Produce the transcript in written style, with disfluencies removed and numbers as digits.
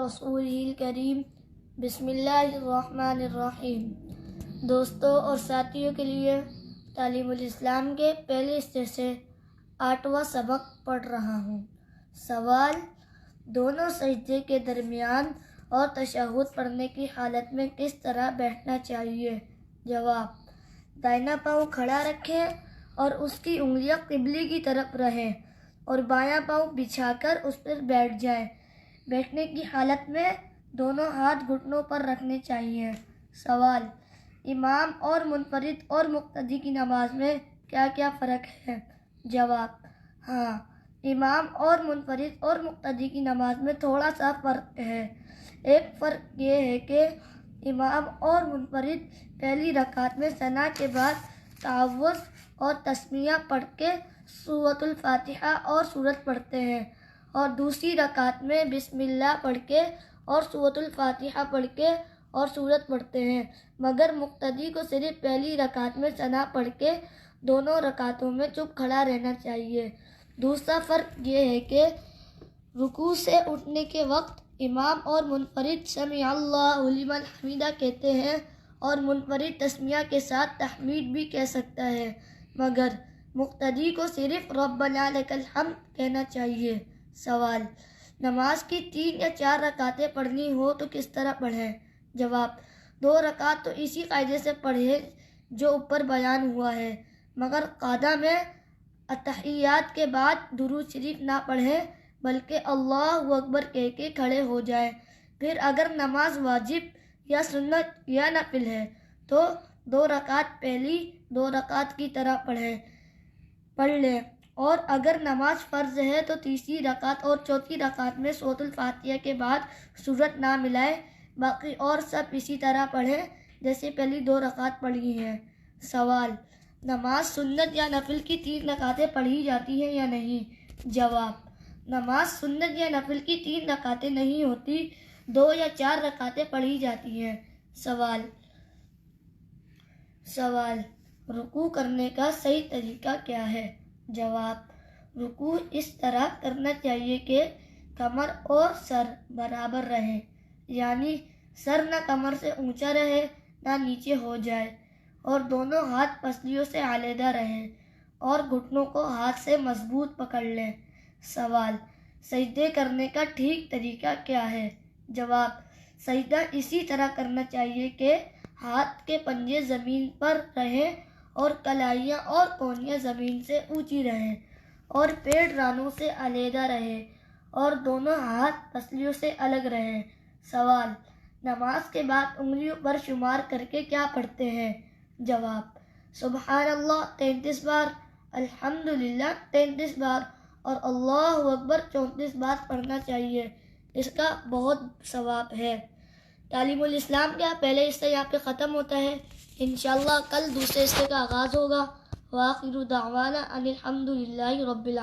رسوله الکریم بسم اللہ الرحمن الرحیم۔ دوستوں اور ساتھیوں کے لیے تعلیم الاسلام کے پہلے حصے سے 8واں سبق پڑھ رہا ہوں۔ سوال: دونوں سجدے کے درمیان اور تشہد پڑھنے کی حالت میں کس طرح بیٹھنا چاہیے؟ جواب: دائنا پاؤں کھڑا رکھیں اور اس کی انگلیاں قبلے کی طرف رہیں اور بایاں پاؤں بچھا کر اس پر بیٹھ جائیں۔ بیٹھنے کی حالت میں دونوں ہاتھ گھٹنوں پر رکھنے چاہیے۔ سوال: امام اور منفرد اور مقتدی کی نماز میں کیا کیا فرق ہے؟ جواب: ہاں، امام اور منفرد اور مقتدی کی نماز میں تھوڑا سا فرق ہے۔ ایک فرق یہ ہے کہ امام اور منفرد پہلی رکعت میں ثنا کے بعد تعوذ اور تسمیہ پڑھ کے سورۃ الفاتحہ اور سورت پڑھتے ہیں، اور دوسری رکعت میں بسم اللہ پڑھ کے اور سورۃ الفاتحہ پڑھ کے اور سورت پڑھتے ہیں، مگر مقتدی کو صرف پہلی رکعت میں ثنا پڑھ کے دونوں رکعتوں میں چپ کھڑا رہنا چاہیے۔ دوسرا فرق یہ ہے کہ رکوع سے اٹھنے کے وقت امام اور منفرد سمع اللہ لمن حمدہ کہتے ہیں اور منفرد تسمیہ کے ساتھ تحمید بھی کہہ سکتا ہے، مگر مقتدی کو صرف ربنا لک الحمد کہنا چاہیے۔ سوال: نماز کی 3 یا 4 رکعتیں پڑھنی ہو تو کس طرح پڑھیں؟ جواب: 2 رکعت تو اسی قاعدے سے پڑھیں جو اوپر بیان ہوا ہے، مگر قاعدہ میں اتحیات کے بعد درود شریف نہ پڑھیں بلکہ اللہ اکبر کہہ کے کھڑے ہو جائیں۔ پھر اگر نماز واجب یا سنت یا نفل ہے تو 2 رکعت پہلی 2 رکعت کی طرح پڑھ لیں، اور اگر نماز فرض ہے تو تیسری رکعت اور چوتھی رکعت میں سورۃ الفاتحہ کے بعد سورت نہ ملائیں، باقی اور سب اسی طرح پڑھیں جیسے پہلی 2 رکعت پڑھی ہیں۔ سوال: نماز سنت یا نفل کی 3 رکعتیں پڑھی جاتی ہیں یا نہیں؟ جواب: نماز سنت یا نفل کی 3 رکعتیں نہیں ہوتی، 2 یا 4 رکعتیں پڑھی جاتی ہیں۔ سوال: رکوع کرنے کا صحیح طریقہ کیا ہے؟ جواب: رکوع اس طرح کرنا چاہیے کہ کمر اور سر برابر رہیں، یعنی سر نہ کمر سے اونچا رہے نہ نیچے ہو جائے، اور دونوں ہاتھ پسلیوں سے علیحدہ رہیں اور گھٹنوں کو ہاتھ سے مضبوط پکڑ لیں۔ سوال: سجدے کرنے کا ٹھیک طریقہ کیا ہے؟ جواب: سجدہ اسی طرح کرنا چاہیے کہ ہاتھ کے پنجے زمین پر رہیں اور کلائیاں اور کونیاں زمین سے اونچی رہیں اور پیٹ رانوں سے علیحدہ رہے اور دونوں ہاتھ پسلیوں سے الگ رہیں۔ سوال: نماز کے بعد انگلیوں پر شمار کر کے کیا پڑھتے ہیں؟ جواب: سبحان اللہ 33 بار، الحمدللہ 33 بار اور اللہ اکبر 34 بار پڑھنا چاہیے، اس کا بہت ثواب ہے۔ تعلیم الاسلام کا پہلے حصہ یہاں پہ ختم ہوتا ہے، انشاءاللہ کل دوسرے حصے کا آغاز ہوگا۔ وآخر دعوانا ان الحمدللہ رب العالمین۔